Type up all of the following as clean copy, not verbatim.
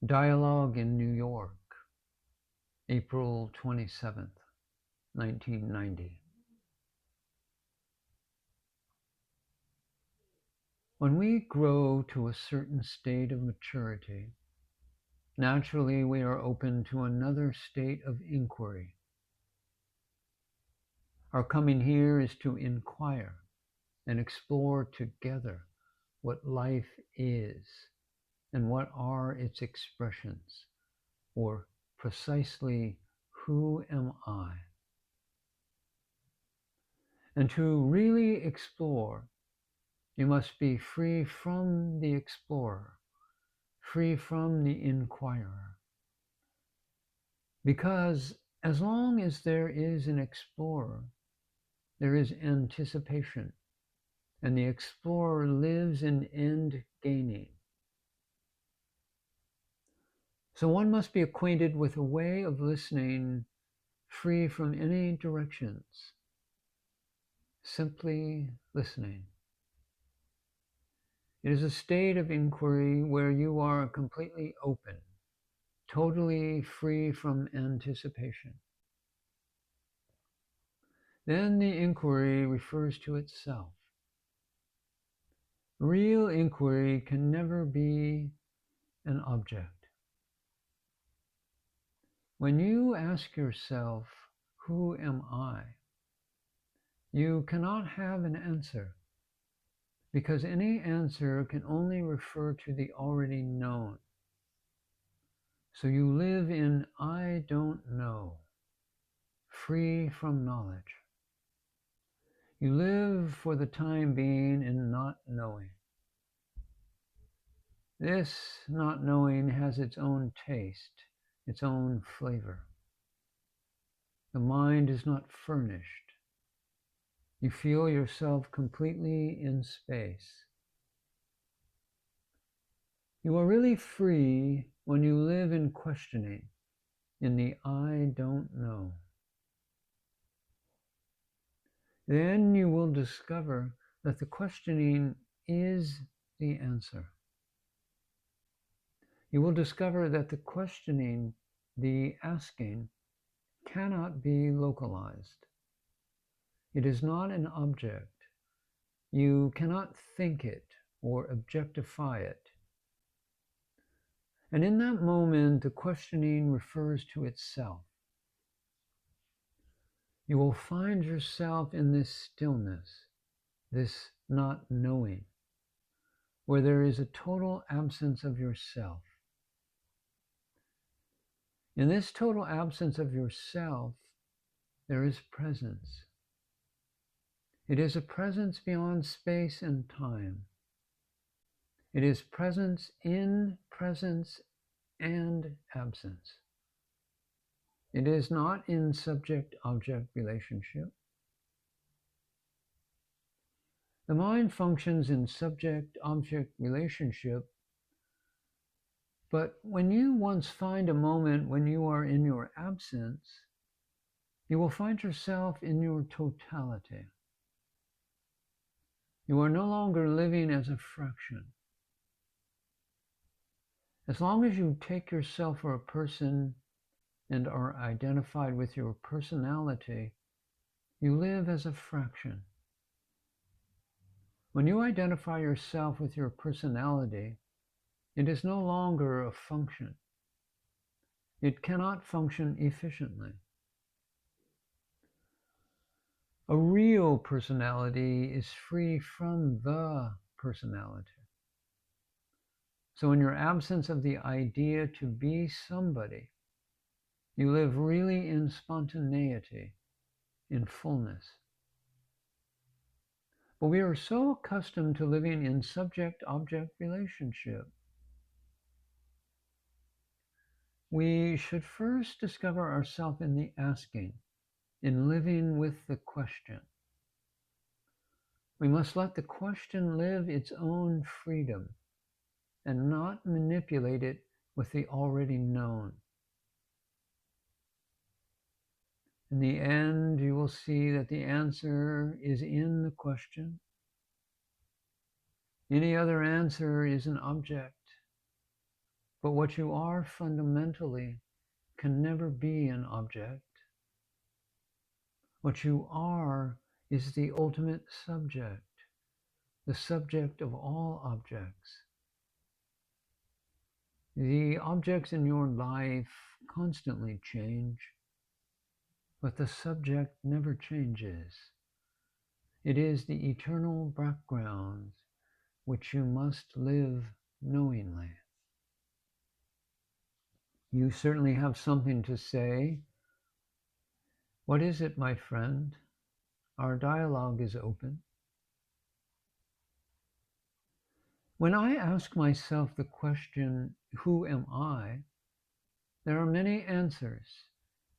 Dialogue in New York, April 27th, 1990. When we grow to a certain state of maturity, naturally we are open to another state of inquiry. Our coming here is to inquire and explore together what life is and what are its expressions, or precisely who am I? And to really explore, you must be free from the explorer, free from the inquirer. Because as long as there is an explorer, there is anticipation, and the explorer lives in end gaining. So one must be acquainted with a way of listening free from any directions, simply listening. It is a state of inquiry where you are completely open, totally free from anticipation. Then the inquiry refers to itself. Real inquiry can never be an object. When you ask yourself, who am I? You cannot have an answer, because any answer can only refer to the already known. So you live in I don't know, free from knowledge. You live for the time being in not knowing. This not knowing has its own taste, its own flavor. The mind is not furnished. You feel yourself completely in space. You are really free when you live in questioning, in the I don't know. Then you will discover that the questioning is the answer. You will discover that the questioning, the asking, cannot be localized. It is not an object. You cannot think it or objectify it. And in that moment, the questioning refers to itself. You will find yourself in this stillness, this not knowing, where there is a total absence of yourself. In this total absence of yourself, there is presence. It is a presence beyond space and time. It is presence in presence and absence. It is not in subject-object relationship. The mind functions in subject-object relationship, but when you once find a moment when you are in your absence, you will find yourself in your totality. You are no longer living as a fraction. As long as you take yourself for a person and are identified with your personality, you live as a fraction. When you identify yourself with your personality, it is no longer a function. It cannot function efficiently. A real personality is free from the personality. So in your absence of the idea to be somebody, you live really in spontaneity, in fullness. But we are so accustomed to living in subject-object relationship. We should first discover ourselves in the asking, in living with the question. We must let the question live its own freedom and not manipulate it with the already known. In the end, you will see that the answer is in the question. Any other answer is an object. But what you are fundamentally can never be an object. What you are is the ultimate subject, the subject of all objects. The objects in your life constantly change, but the subject never changes. It is the eternal background which you must live knowingly. You certainly have something to say. What is it, my friend? Our dialogue is open. When I ask myself the question, who am I? There are many answers,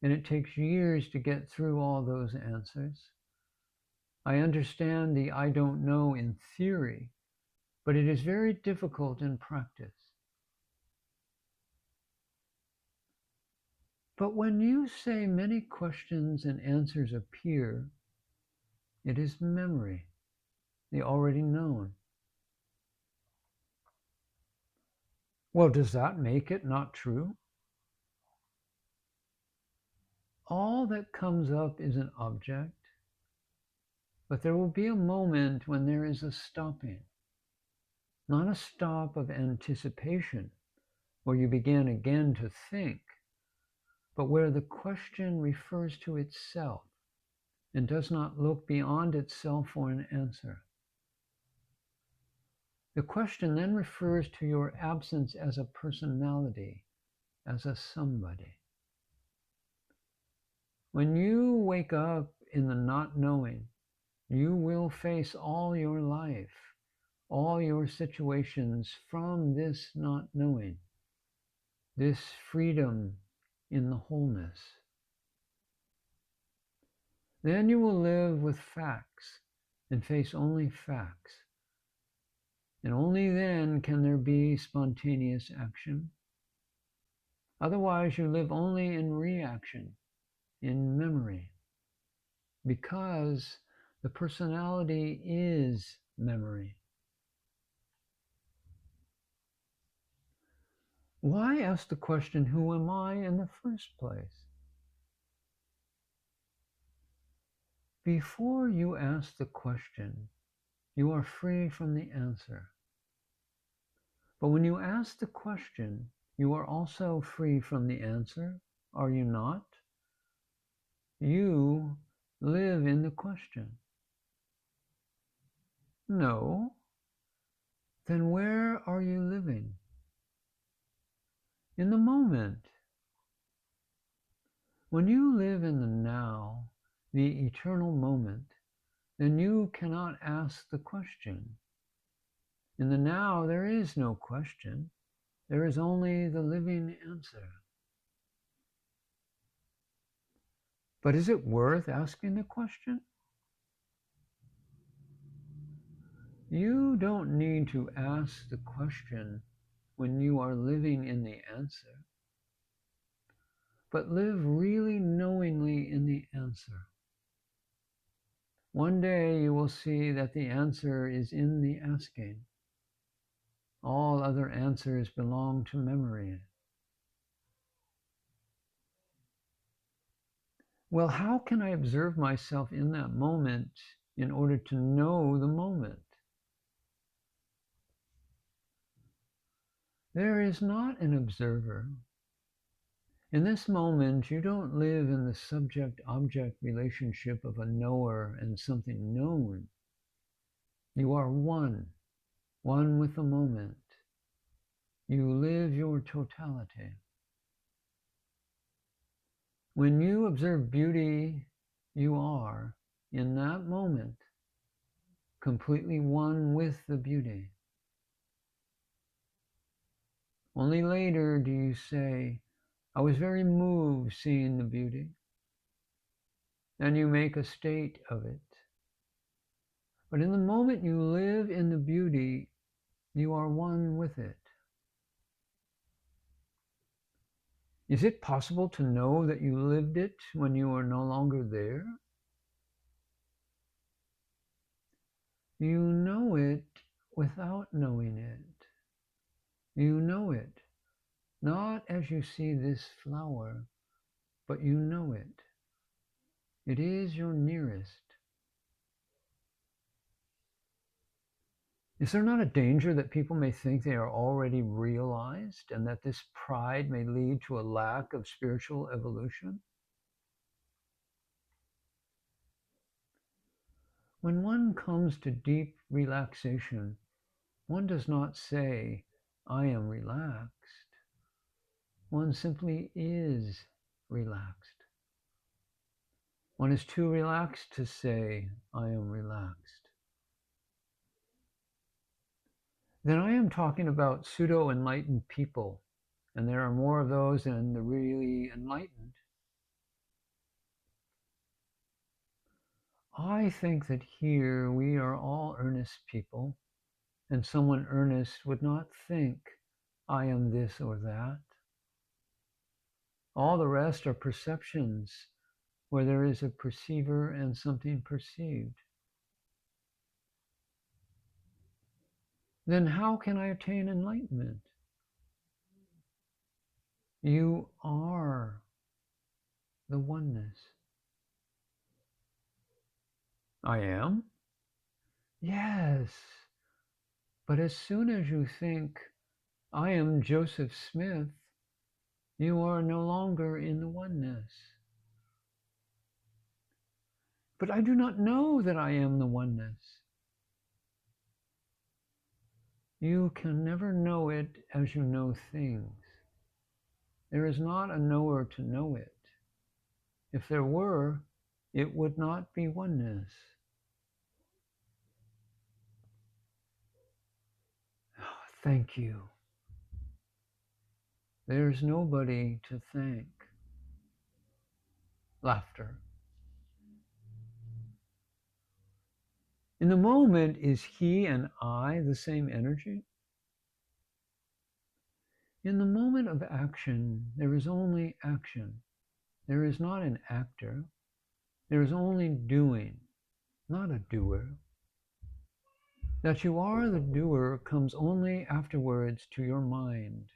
and it takes years to get through all those answers. I understand the I don't know in theory, but it is very difficult in practice. But when you say many questions and answers appear, it is memory, the already known. Well, does that make it not true? All that comes up is an object, but there will be a moment when there is a stopping. Not a stop of anticipation, where you begin again to think, but where the question refers to itself and does not look beyond itself for an answer. The question then refers to your absence as a personality, as a somebody. When you wake up in the not knowing, you will face all your life, all your situations from this not knowing, this freedom in the wholeness. Then you will live with facts and face only facts. And only then can there be spontaneous action. Otherwise, you live only in reaction, in memory, because the personality is memory. Why ask the question, who am I, in the first place? Before you ask the question, you are free from the answer. But when you ask the question, you are also free from the answer, are you not? You live in the question. No. Then where are you living? In the moment. When you live in the now, the eternal moment, then you cannot ask the question. In the now, there is no question. There is only the living answer. But is it worth asking the question? You don't need to ask the question when you are living in the answer, but live really knowingly in the answer. One day you will see that the answer is in the asking. All other answers belong to memory. Well, how can I observe myself in that moment in order to know the moment? There is not an observer. In this moment, you don't live in the subject-object relationship of a knower and something known. You are one with the moment. You live your totality. When you observe beauty, you are, in that moment, completely one with the beauty. Only later do you say, I was very moved seeing the beauty. And you make a state of it. But in the moment you live in the beauty, you are one with it. Is it possible to know that you lived it when you are no longer there? You know it without knowing it. You know it not as you see this flower, but you know it. It is your nearest. Is there not a danger that people may think they are already realized and that this pride may lead to a lack of spiritual evolution? When one comes to deep relaxation, one does not say, I am relaxed. One simply is relaxed. One is too relaxed to say, I am relaxed. Then I am talking about pseudo-enlightened people, and there are more of those than the really enlightened. I think that here we are all earnest people, and someone earnest would not think, I am this or that. All the rest are perceptions, where there is a perceiver and something perceived. Then how can I attain enlightenment? You are the oneness. I am? Yes. But as soon as you think, I am Joseph Smith, you are no longer in the oneness. But I do not know that I am the oneness. You can never know it as you know things. There is not a knower to know it. If there were, it would not be oneness. Oh, thank you. There's nobody to thank. Laughter. In the moment, is he and I the same energy? In the moment of action, there is only action. There is not an actor. There is only doing, not a doer. That you are the doer comes only afterwards to your mind.